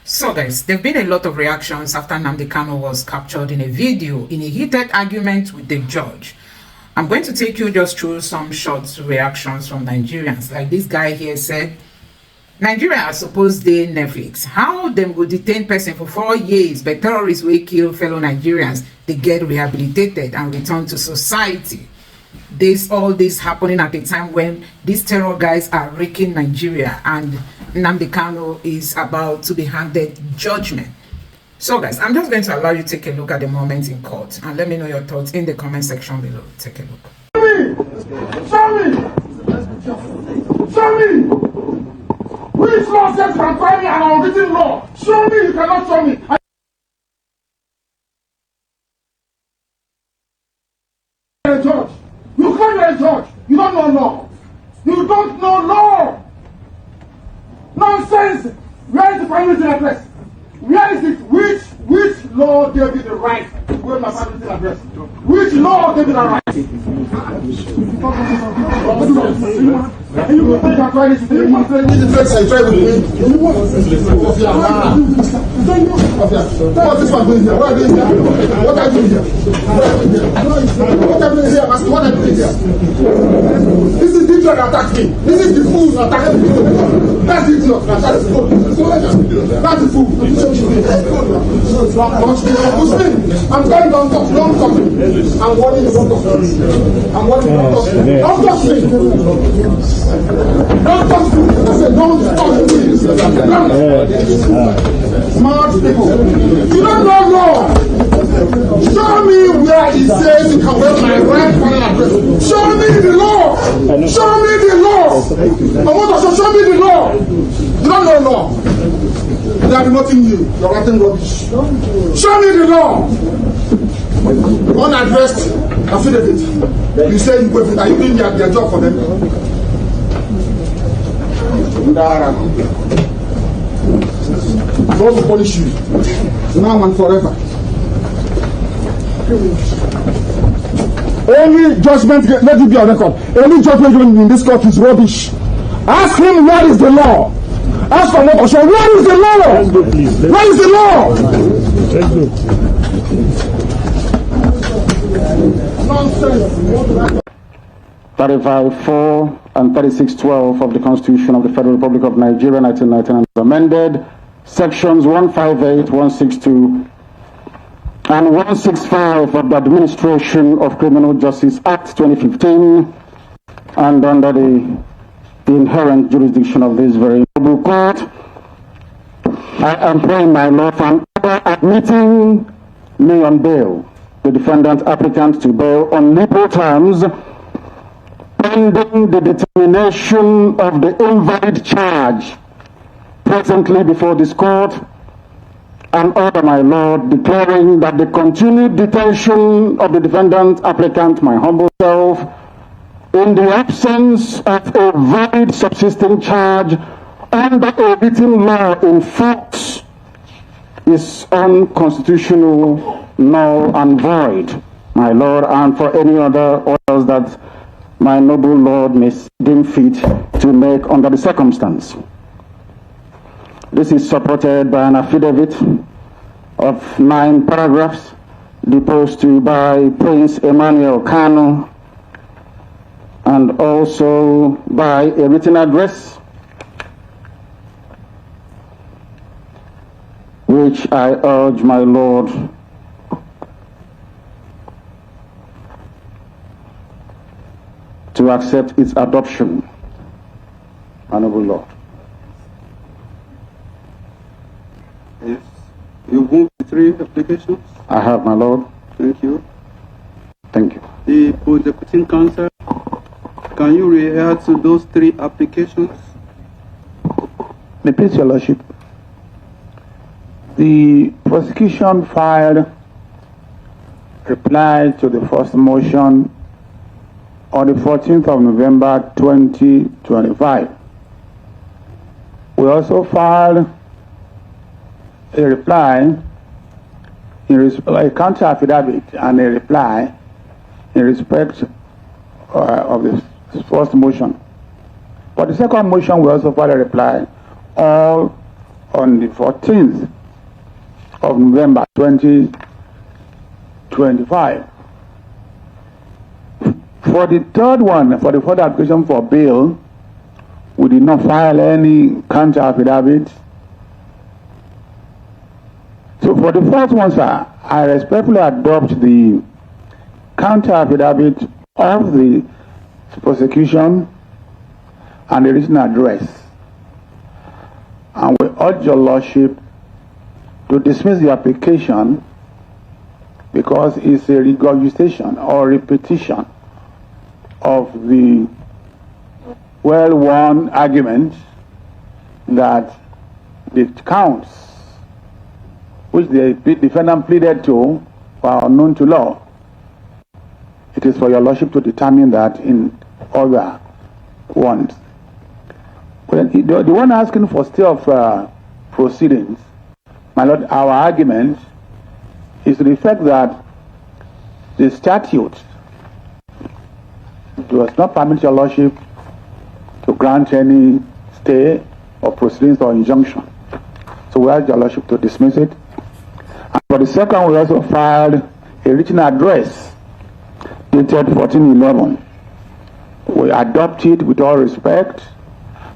So guys, there have been a lot of reactions after Nnamdi Kanu was captured in a video in a heated argument with the judge. I'm going to take you just through some short reactions from Nigerians. Like this guy here said, Nigeria are supposed to Netflix. How them go detain person for 4 years, but terrorists will kill fellow Nigerians, they get rehabilitated and return to society. All this happening at a time when these terror guys are wrecking Nigeria and Nnamdi Kanu is about to be handed judgment. So guys, I'm just going to allow you to take a look at the moment in court and let me know your thoughts in the comment section below. Take a look. Show me! Show me! Which law says you can find me an unwritten law? Show me, you cannot show me. You're a judge. You claim you're a judge. You don't know law. You don't know law. Nonsense! Where is the family address? Where is it? Which law gave you the right to go to my family address? Which law gave you the right? This is the idiot attack me. This is the fool attacking me. That's the idiot. That's the fool. That's the fool. I'm going down talk. Don't talk to me. I'm warning you, don't talk to me. I'm warning you, don't talk to me. Don't talk to me. Don't talk to me. I said don't talk to me. Smart people. You don't know law. Show me where it says you can wear my right final address. Show me the law. Show me the law. Omotosho, show me the law. You don't know law. They are promoting you. You're writing rubbish. Show me the law. Unaddressed affidavit. You say you wait. Are you doing their job for them? God will punish you now and forever. Any judgment, let it be on record. Any judgment in this court is rubbish. Ask him where is the law. Ask for Omotosho, where is the law? Where is the law? Nonsense. 35(4) and 36(12) of the Constitution of the Federal Republic of Nigeria, 1999, amended. Sections 158, 162, and 165 of the Administration of Criminal Justice Act 2015, and under the inherent jurisdiction of this very noble court, I am praying, my Lord, for an order admitting me on bail, the defendant applicant to bail on liberal terms, pending the determination of the invalid charge presently before this court, and order, my Lord, declaring that the continued detention of the defendant applicant, my humble self, in the absence of a valid subsisting charge under a written law in force, is unconstitutional, null and void, my Lord, and for any other orders that my noble Lord may deem fit to make under the circumstance. This is supported by an affidavit of 9 paragraphs deposed to by Prince Emmanuel Kanu, and also by a written address which I urge my Lord to accept its adoption. Honorable Lord. Yes. You moved 3 applications? I have, my Lord. Thank you. Thank you. The prosecuting counsel, can you rehear to those 3 applications? Please, Your Lordship. The prosecution filed reply to the first motion on the 14th of November 2025. We also filed a reply, a counter affidavit and a reply in respect of the first motion. For the second motion, we also filed a reply, all on the 14th of November 2025. For the third one, for the further application for bail, we did not file any counter affidavit. So for the first one, sir, I respectfully adopt the counter affidavit of the prosecution and the written address. And we urge your lordship to dismiss the application because it's a regurgitation or repetition of the well-worn argument that the counts which the defendant pleaded to are unknown to law. It is for your lordship to determine that in other ones. Well, the one asking for stay of proceedings, my lord, our argument is to the fact that the statute does not permit your lordship to grant any stay or proceedings or injunction. So we ask your lordship to dismiss it. And for the second, we also filed a written address dated 14/11. We adopt it with all respect,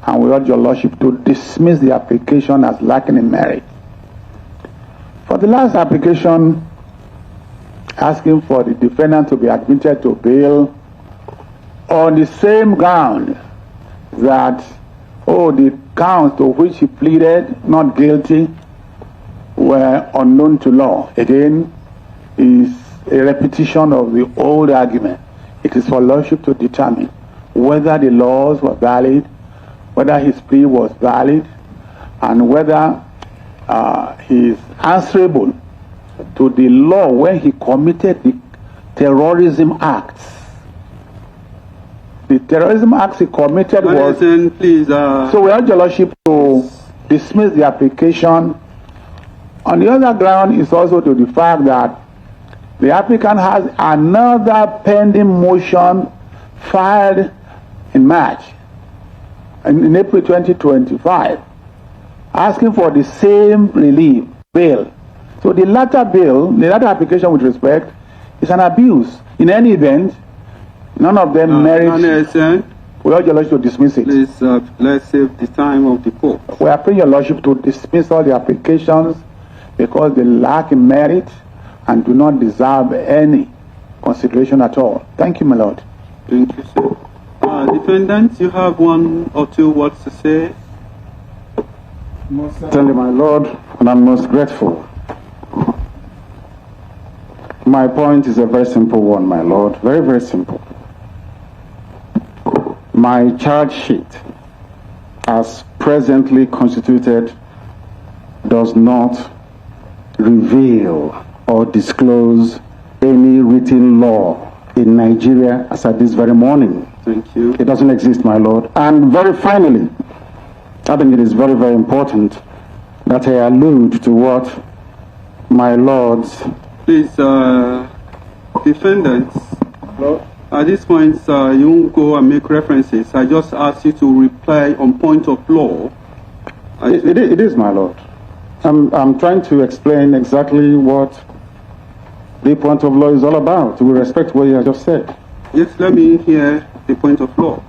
and we urge your lordship to dismiss the application as lacking in merit. For the last application, asking for the defendant to be admitted to bail on the same ground that, the counts to which he pleaded not guilty were unknown to law. Again, is a repetition of the old argument. It is for lordship to determine whether the laws were valid, whether his plea was valid, and whether he is answerable to the law when he committed the terrorism acts. The terrorism acts he committed was... Please, So we urge your lordship to dismiss the application. On the other ground is also to the fact that the applicant has another pending motion filed in March, in April 2025, asking for the same relief, bail. So the latter application with respect, is an abuse. In any event, none of them merits. We urge your lordship to dismiss it. Please, let's save the time of the court. We are praying your lordship to dismiss all the applications because they lack in merit and do not deserve any consideration at all. Thank you, my lord. Thank you, sir. Defendant, you have one or two words to say? Most certainly, my lord, and I'm most grateful. My point is a very simple one, my lord. Very, very simple. My charge sheet, as presently constituted, does not reveal or disclose any written law in Nigeria as at this very morning. Thank you. It doesn't exist, my lord. And very finally, I think it is very, very important that I allude to what my lords... Please, defendants, at this point, you won't go and make references. I just ask you to reply on point of law. It is, my lord. I'm trying to explain exactly what the point of law is all about. We respect what you have just said. Yes, let me hear the point of law.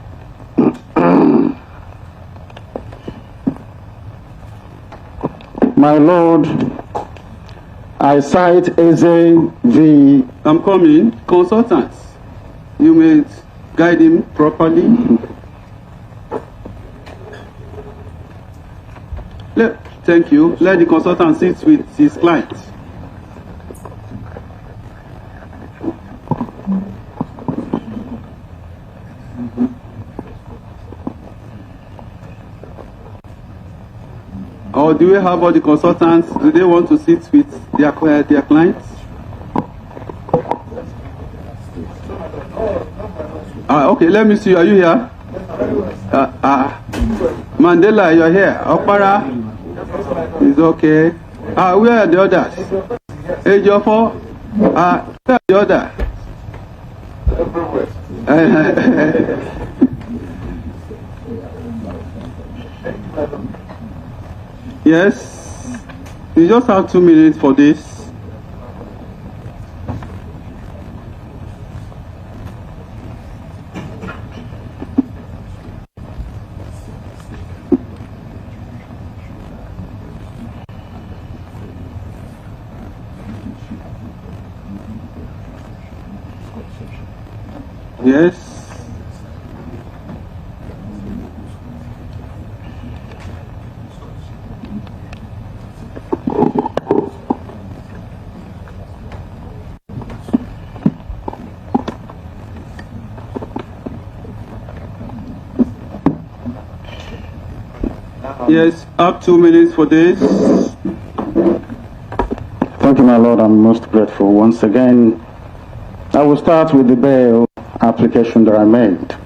My lord, I cite Eze v. I'm coming. Consultants, you may guide him properly. Thank you. Let the consultant sit with his client. Or do we have all the consultants? Do they want to sit with their clients? Okay, let me see. Are you here? Mandela, you're here. Opara is okay. Where are the others? Ejofo, where are the others? Yes. You just have 2 minutes for this. Yes. Yes, up 2 minutes for this. Thank you, my Lord. I'm most grateful. Once again, I will start with the bail application that I made.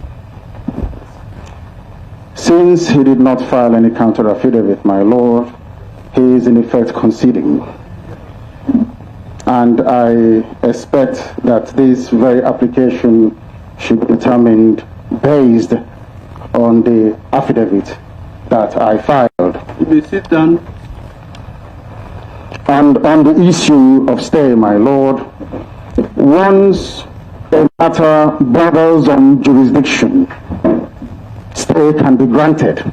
Since he did not file any counter affidavit, my Lord, he is in effect conceding. And I expect that this very application should be determined based on the affidavit that I filed. You may sit down. And on the issue of stay, my Lord, once a matter borders on jurisdiction, stay can be granted.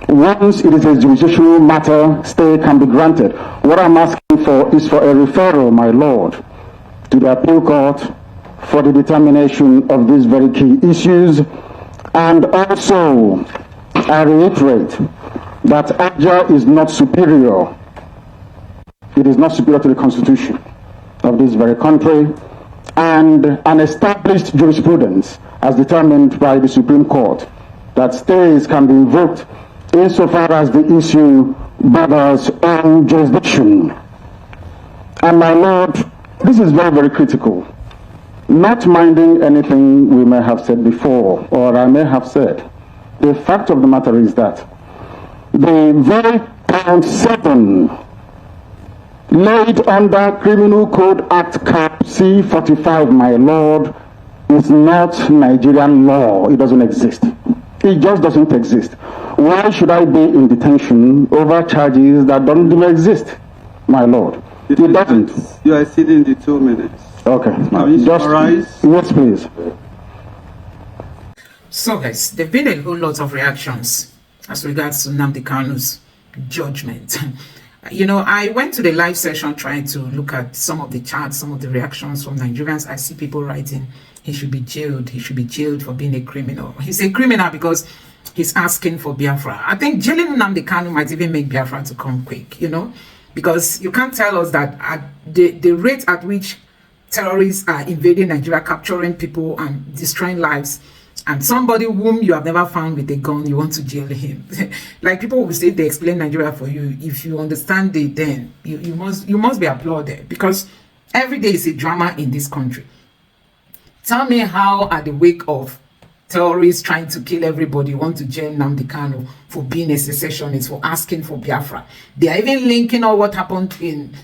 Once it is a jurisdictional matter, stay can be granted. What I'm asking for is for a referral, my Lord, to the appeal court for the determination of these very key issues. And also, I reiterate that AJA is not superior. It is not superior to the Constitution of this very country, and an established jurisprudence as determined by the Supreme Court that stays can be invoked insofar as the issue borders on jurisdiction. And my Lord, this is very, very critical. Not minding anything we may have said before, or I may have said, the fact of the matter is that the very count 7 laid under Criminal Code Act Cap C45, my Lord, is not Nigerian law. It doesn't exist. It just doesn't exist. Why should I be in detention over charges that don't even exist, my Lord? It doesn't. You are exceeding the 2 minutes. Okay. Can you summarize? Yes, please. So guys, there have been a whole lot of reactions as regards to Nnamdi Kanu's judgment. You know, I went to the live session trying to look at some of the chats, some of the reactions from Nigerians. I see people writing, he should be jailed. He should be jailed for being a criminal. He's a criminal because he's asking for Biafra. I think jailing Nnamdi Kanu might even make Biafra to come quick, you know, because you can't tell us that at the rate at which terrorists are invading Nigeria, capturing people and destroying lives, and somebody whom you have never found with a gun, you want to jail him. Like people will say they explain Nigeria for you. If you understand it, then you must be applauded, because every day is a drama in this country. Tell me how at the wake of terrorists trying to kill everybody, you want to jail Nnamdi Kanu for being a secessionist, for asking for Biafra. They are even linking all what happened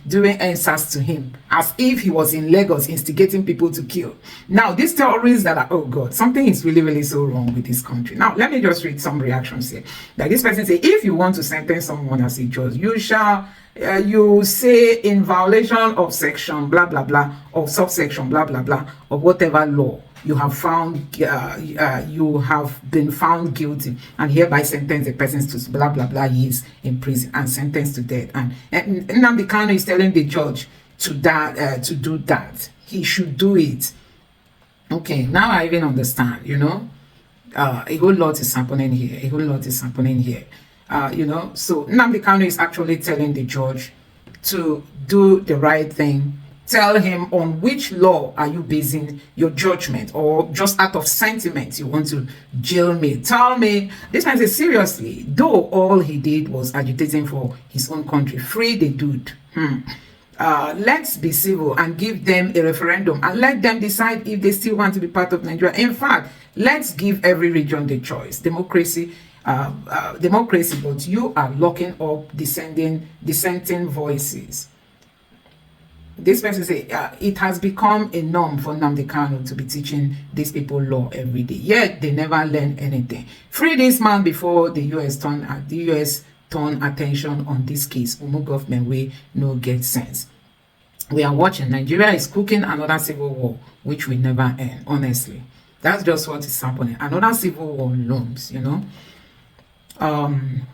during EndSARS to him, as if he was in Lagos instigating people to kill. Now, these terrorists that are, oh God, something is really, really so wrong with this country. Now, let me just read some reactions here. Like this person say, if you want to sentence someone as a judge, you shall, you say in violation of section, blah, blah, blah, or subsection, blah, blah, blah, of whatever law you have found, you have been found guilty, and hereby sentence the person to blah blah blah years in prison and sentenced to death. And Nnamdi Kanu is telling the judge to do that. He should do it. Okay, now I even understand. You know, a whole lot is happening here. A whole lot is happening here. You know, so Nnamdi Kanu is actually telling the judge to do the right thing. Tell him on which law are you basing your judgment, or just out of sentiment you want to jail me. Tell me. This man says, seriously, though all he did was agitating for his own country, free the dude. Let's be civil and give them a referendum and let them decide if they still want to be part of Nigeria. In fact, let's give every region the choice. Democracy, but you are locking up dissenting voices. This person say it has become a norm for Nnamdi Kanu to be teaching these people law every day, yet they never learn anything. Free this man before the US turn attention on this case. Umu government way no get sense. We are watching. Nigeria is cooking another civil war, which we never end. Honestly, that's just what is happening. Another civil war looms. You know.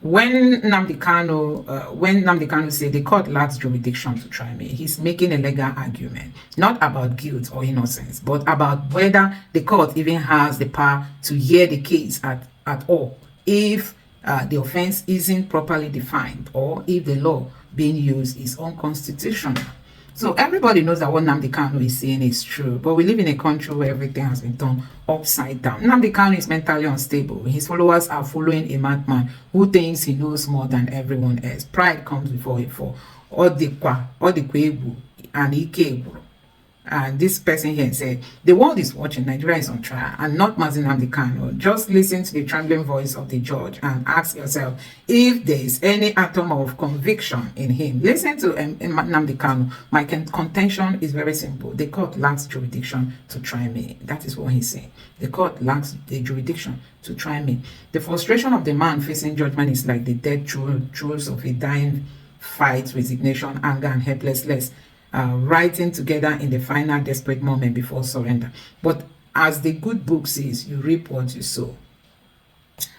When Nnamdi Kanu said the court lacks jurisdiction to try me, he's making a legal argument, not about guilt or innocence, but about whether the court even has the power to hear the case at all, if the offense isn't properly defined, or if the law being used is unconstitutional. So everybody knows that what Nnamdi Kanu is saying is true, but we live in a country where everything has been turned upside down. Nnamdi Kanu is mentally unstable. His followers are following a madman who thinks he knows more than everyone else. Pride comes before a fall. And this person here said, the world is watching, Nigeria is on trial, and not Nnamdi Kanu. Just listen to the trembling voice of the judge and ask yourself if there is any atom of conviction in him. Listen to Nnamdi Kanu. My contention is very simple. The court lacks jurisdiction to try me. That is what he's saying. The court lacks the jurisdiction to try me. The frustration of the man facing judgment is like the dead throes of a dying fight, resignation, anger, and helplessness. Writing together in the final desperate moment before surrender. But as the good book says, you reap what you sow.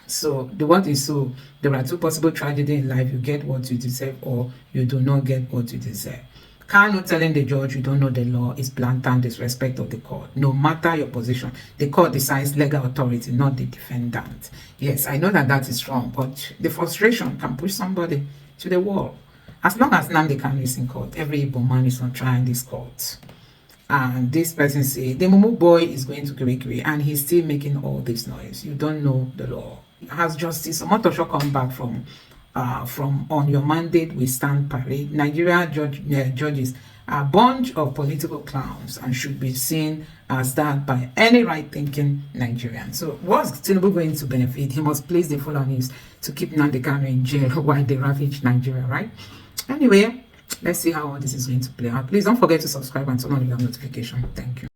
So the what you sow, there are two possible tragedies in life. You get what you deserve, or you do not get what you deserve. Kanu telling the judge you don't know the law is blatant disrespect of the court. No matter your position, the court decides legal authority, not the defendant. Yes, I know that is wrong, but the frustration can push somebody to the wall. As long as Nnamdi Kanu is in court, every Igbo man is on trial in this court. And this person say the Mumu boy is going to Kirikiri and he's still making all this noise. You don't know the law. Has Justice Omotosho come back from on your mandate we stand parade? Nigeria judges are a bunch of political clowns and should be seen as that by any right-thinking Nigerian. So what's Tinubu going to benefit? He must place the Fulanis to keep Nnamdi Kanu in jail while they ravage Nigeria, right? Anyway, let's see how all this is going to play out. Please don't forget to subscribe and turn on the notification. Thank you.